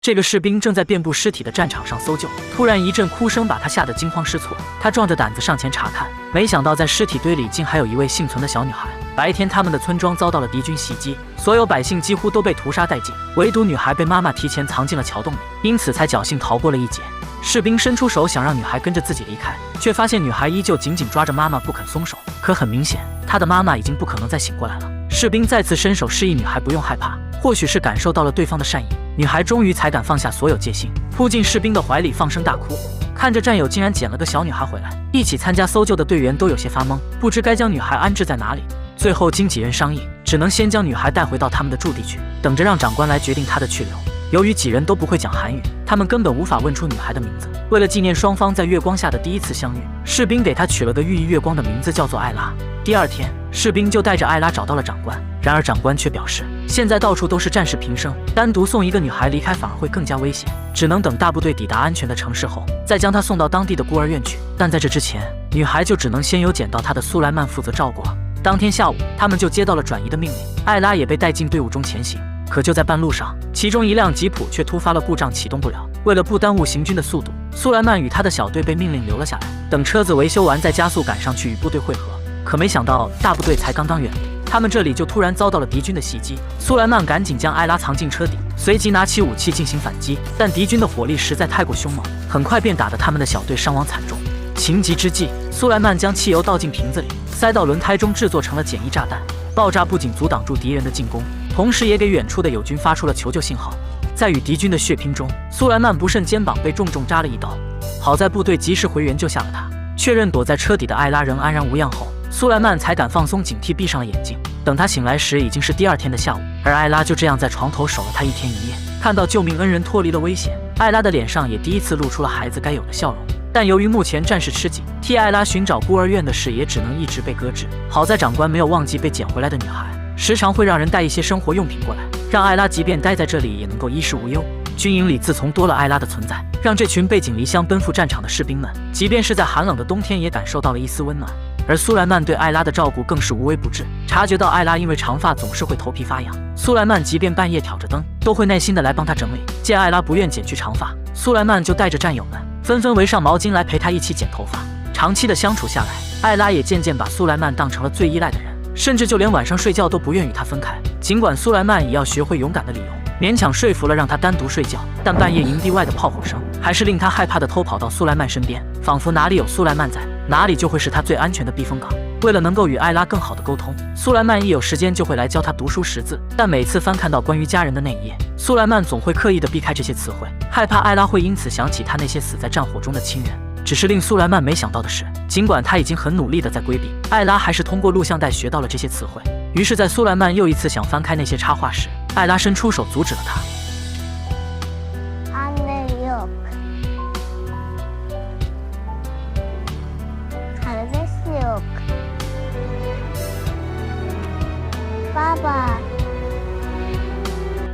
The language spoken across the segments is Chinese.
这个士兵正在遍布尸体的战场上搜救，突然一阵哭声把他吓得惊慌失措。他壮着胆子上前查看，没想到在尸体堆里竟还有一位幸存的小女孩。白天他们的村庄遭到了敌军袭击，所有百姓几乎都被屠杀殆尽，唯独女孩被妈妈提前藏进了桥洞里，因此才侥幸逃过了一劫。士兵伸出手想让女孩跟着自己离开，却发现女孩依旧紧紧抓着妈妈不肯松手。可很明显，她的妈妈已经不可能再醒过来了。士兵再次伸手示意女孩不用害怕，或许是感受到了对方的善意，女孩终于才敢放下所有戒心，扑进士兵的怀里放声大哭。看着战友竟然捡了个小女孩回来，一起参加搜救的队员都有些发懵，不知该将女孩安置在哪里。最后经几人商议，只能先将女孩带回到他们的驻地去，等着让长官来决定她的去留。由于几人都不会讲韩语，他们根本无法问出女孩的名字。为了纪念双方在月光下的第一次相遇，士兵给她取了个寓意月光的名字，叫做艾拉。第二天，士兵就带着艾拉找到了长官，然而长官却表示，现在到处都是战事频生，单独送一个女孩离开反而会更加危险，只能等大部队抵达安全的城市后，再将她送到当地的孤儿院去。但在这之前，女孩就只能先由捡到她的苏莱曼负责照顾了。当天下午，他们就接到了转移的命令，艾拉也被带进队伍中前行。可就在半路上，其中一辆吉普却突发了故障，启动不了。为了不耽误行军的速度，苏莱曼与他的小队被命令留了下来，等车子维修完再加速赶上去与部队会合。可没想到，大部队才刚刚远离，他们这里就突然遭到了敌军的袭击。苏莱曼赶紧将艾拉藏进车底，随即拿起武器进行反击，但敌军的火力实在太过凶猛，很快便打得他们的小队伤亡惨重。情急之际，苏莱曼将汽油倒进瓶子里，塞到轮胎中，制作成了简易炸弹。爆炸不仅阻挡住敌人的进攻，同时也给远处的友军发出了求救信号。在与敌军的血拼中，苏莱曼不慎肩膀被重重扎了一刀，好在部队及时回援救下了他。确认躲在车底的艾拉仍安然无恙后，苏莱曼才敢放松警惕，闭上了眼睛。等他醒来时，已经是第二天的下午，而艾拉就这样在床头守了他一天一夜。看到救命恩人脱离了危险，艾拉的脸上也第一次露出了孩子该有的笑容。但由于目前战事吃紧，替艾拉寻找孤儿院的事也只能一直被搁置。好在长官没有忘记被捡回来的女孩，时常会让人带一些生活用品过来，让艾拉即便待在这里也能够衣食无忧。军营里自从多了艾拉的存在，让这群背井离乡奔赴战场的士兵们，即便是在寒冷的冬天也感受到了一丝温暖。而苏莱曼对艾拉的照顾更是无微不至，察觉到艾拉因为长发总是会头皮发痒，苏莱曼即便半夜挑着灯，都会耐心的来帮她整理。见艾拉不愿剪去长发，苏莱曼就带着战友们纷纷围上毛巾来陪他一起剪头发。长期的相处下来，艾拉也渐渐把苏莱曼当成了最依赖的人，甚至就连晚上睡觉都不愿与他分开。尽管苏莱曼也要学会勇敢的理由，勉强说服了让他单独睡觉，但半夜营地外的炮火声还是令他害怕的偷跑到苏莱曼身边，仿佛哪里有苏莱曼在，哪里就会是他最安全的避风港。为了能够与艾拉更好的沟通，苏莱曼一有时间就会来教他读书识字，但每次翻看到关于家人的那一页，苏莱曼总会刻意的避开这些词汇，害怕艾拉会因此想起他那些死在战火中的亲人。只是令苏莱曼没想到的是，尽管他已经很努力的在规避，艾拉还是通过录像带学到了这些词汇。于是在苏莱曼又一次想翻开那些插画时，艾拉伸出手阻止了他。爸爸，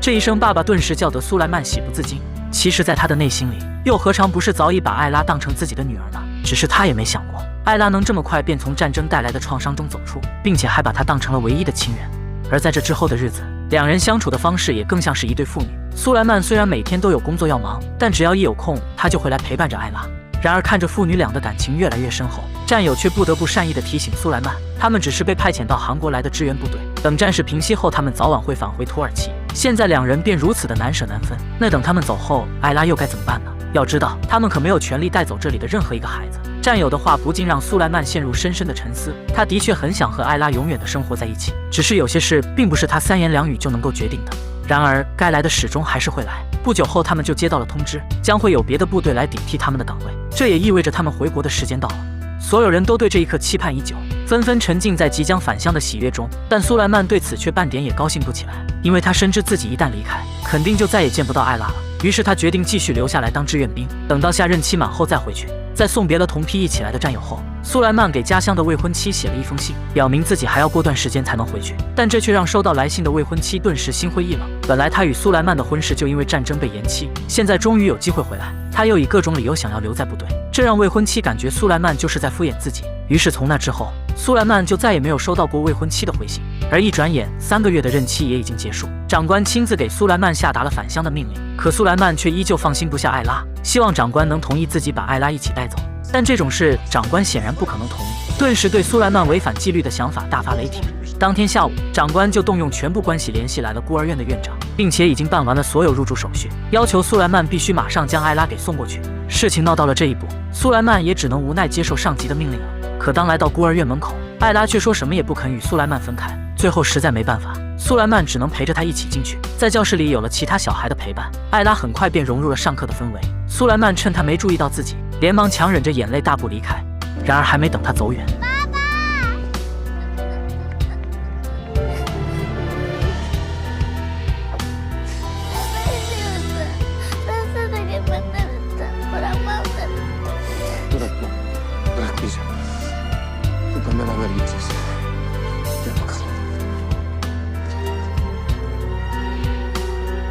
这一声爸爸顿时叫得苏莱曼喜不自禁。其实在他的内心里，又何尝不是早已把艾拉当成自己的女儿呢？只是他也没想过，艾拉能这么快便从战争带来的创伤中走出，并且还把她当成了唯一的亲人。而在这之后的日子，两人相处的方式也更像是一对父女。苏莱曼虽然每天都有工作要忙，但只要一有空，他就会来陪伴着艾拉。然而看着父女俩的感情越来越深厚，战友却不得不善意地提醒苏莱曼，他们只是被派遣到韩国来的支援部队，等战事平息后，他们早晚会返回土耳其。现在两人便如此的难舍难分，那等他们走后，艾拉又该怎么办呢？要知道，他们可没有权利带走这里的任何一个孩子。战友的话不禁让苏莱曼陷入深深的沉思。他的确很想和艾拉永远的生活在一起，只是有些事并不是他三言两语就能够决定的。然而，该来的始终还是会来。不久后，他们就接到了通知，将会有别的部队来顶替他们的岗位，这也意味着他们回国的时间到了。所有人都对这一刻期盼已久，纷纷沉浸在即将返乡的喜悦中。但苏莱曼对此却半点也高兴不起来，因为他深知自己一旦离开，肯定就再也见不到艾拉了。于是他决定继续留下来当志愿兵，等到下任期满后再回去。在送别了同批一起来的战友后，苏莱曼给家乡的未婚妻写了一封信，表明自己还要过段时间才能回去。但这却让收到来信的未婚妻顿时心灰意冷。本来他与苏莱曼的婚事就因为战争被延期，现在终于有机会回来，他又以各种理由想要留在部队，这让未婚妻感觉苏莱曼就是在敷衍自己。于是从那之后，苏莱曼就再也没有收到过未婚妻的回信。而一转眼，3个月的任期也已经结束。长官亲自给苏莱曼下达了返乡的命令，可苏莱曼却依旧放心不下艾拉，希望长官能同意自己把艾拉一起带走。但这种事，长官显然不可能同意，顿时对苏莱曼违反纪律的想法大发雷霆。当天下午，长官就动用全部关系联系来了孤儿院的院长，并且已经办完了所有入住手续，要求苏莱曼必须马上将艾拉给送过去。事情闹到了这一步，苏莱曼也只能无奈接受上级的命令了。可当来到孤儿院门口，艾拉却说什么也不肯与苏莱曼分开。最后实在没办法，苏莱曼只能陪着他一起进去。在教室里有了其他小孩的陪伴，艾拉很快便融入了上课的氛围。苏莱曼趁他没注意到自己，连忙强忍着眼泪大步离开。然而还没等他走远，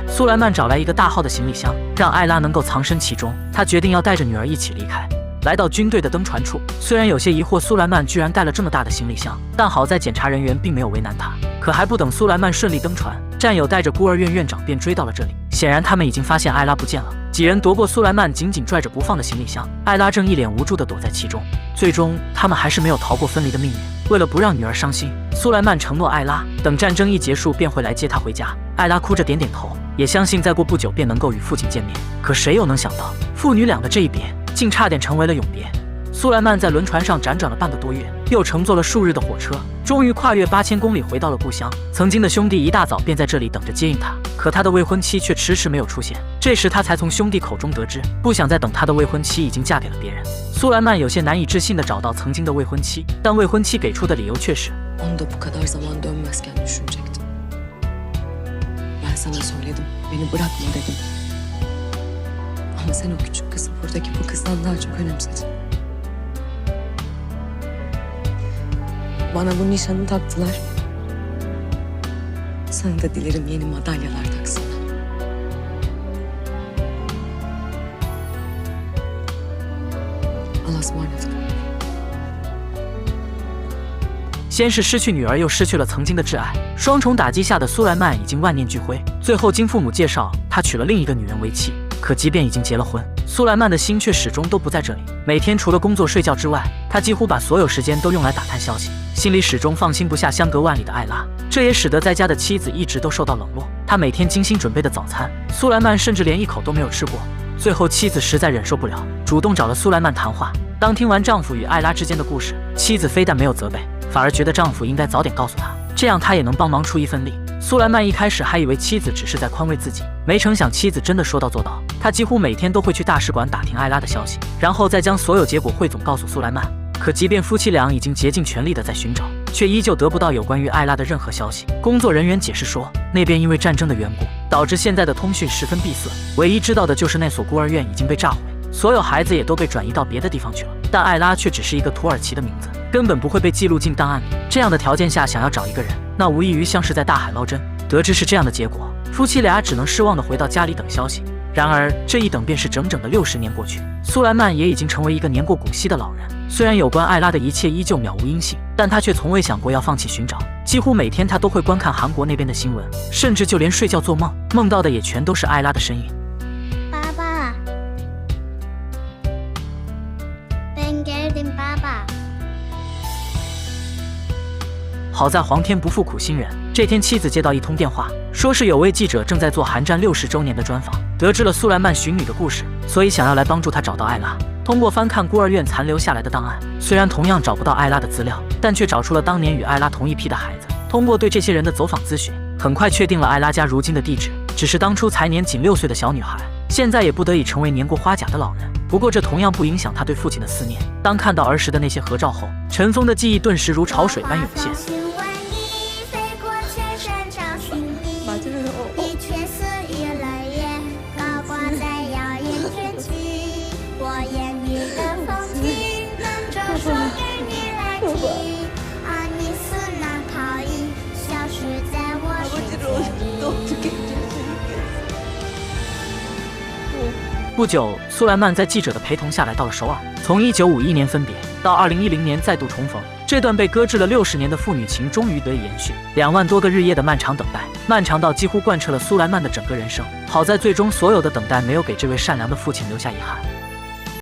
苏莱曼找来一个大号的行李箱，让艾拉能够藏身其中。他决定要带着女儿一起离开。来到军队的登船处，虽然有些疑惑苏莱曼居然带了这么大的行李箱，但好在检查人员并没有为难他。可还不等苏莱曼顺利登船，战友带着孤儿院院长便追到了这里。显然他们已经发现艾拉不见了。几人夺过苏莱曼紧紧拽着不放的行李箱，艾拉正一脸无助地躲在其中。最终他们还是没有逃过分离的命运。为了不让女儿伤心，苏莱曼承诺艾拉，等战争一结束便会来接她回家。艾拉哭着点点头，也相信再过不久便能够与父亲见面。可谁又能想到，父女俩的这一别，竟差点成为了永别。苏莱曼在轮船上辗转了半个多月，又乘坐了数日的火车，终于跨越8000公里回到了故乡。曾经的兄弟一大早便在这里等着接应他，可他的未婚妻却迟迟没有出现。这时他才从兄弟口中得知，不想再等他的未婚妻已经嫁给了别人。苏莱曼有些难以置信地找到曾经的未婚妻，但未婚妻给出的理由却是Onu da bu kadar zaman dönmezken düşünecektim. Ben sana söyledim, beni bırakma dedim. Ama sen o küçük kızı buradaki bu kızdan daha çok önemsedin. Bana bu nişanı taktılar. Sana da dilerim yeni madalyalar taksınlar. Allah'a ısmarladık. 先是失去女儿，又失去了曾经的挚爱，双重打击下的苏莱曼已经万念俱灰。最后经父母介绍，他娶了另一个女人为妻。可即便已经结了婚，苏莱曼的心却始终都不在这里。每天除了工作睡觉之外，他几乎把所有时间都用来打探消息，心里始终放心不下相隔万里的艾拉。这也使得在家的妻子一直都受到冷落。他每天精心准备的早餐，苏莱曼甚至连一口都没有吃过。最后妻子实在忍受不了，主动找了苏莱曼谈话。当听完丈夫与艾拉之间的故事，妻子非但没有责备，反而觉得丈夫应该早点告诉她，这样她也能帮忙出一份力。苏莱曼一开始还以为妻子只是在宽慰自己，没成想妻子真的说到做到。他几乎每天都会去大使馆打听艾拉的消息，然后再将所有结果汇总告诉苏莱曼。可即便夫妻俩已经竭尽全力的在寻找，却依旧得不到有关于艾拉的任何消息。工作人员解释说，那边因为战争的缘故，导致现在的通讯十分闭塞，唯一知道的就是那所孤儿院已经被炸毁，所有孩子也都被转移到别的地方去了。但艾拉却只是一个土耳其的名字，根本不会被记录进档案里。这样的条件下，想要找一个人，那无异于像是在大海捞针。得知是这样的结果，夫妻俩只能失望地回到家里等消息。然而这一等便是整整的60年过去，苏莱曼也已经成为一个年过古稀的老人。虽然有关艾拉的一切依旧渺无音信，但他却从未想过要放弃寻找。几乎每天他都会观看韩国那边的新闻，甚至就连睡觉做梦，梦到的也全都是艾拉的身影。爸爸，Ben geldim爸爸。好在皇天不负苦心人，这天妻子接到一通电话，说是有位记者正在做韩战60周年的专访，得知了苏莱曼寻女的故事，所以想要来帮助他找到艾拉。通过翻看孤儿院残留下来的档案，虽然同样找不到艾拉的资料，但却找出了当年与艾拉同一批的孩子。通过对这些人的走访咨询，很快确定了艾拉家如今的地址。只是当初才年仅6岁的小女孩，现在也不得已成为年过花甲的老人。不过这同样不影响她对父亲的思念。当看到儿时的那些合照后，尘封的记忆顿时如潮水般涌现。不久，苏莱曼在记者的陪同下来到了首尔。从1951年分别到2010年再度重逢，这段被搁置了60年的父女情终于得以延续。2万多个日夜的漫长等待，漫长到几乎贯彻了苏莱曼的整个人生。好在最终所有的等待没有给这位善良的父亲留下遗憾。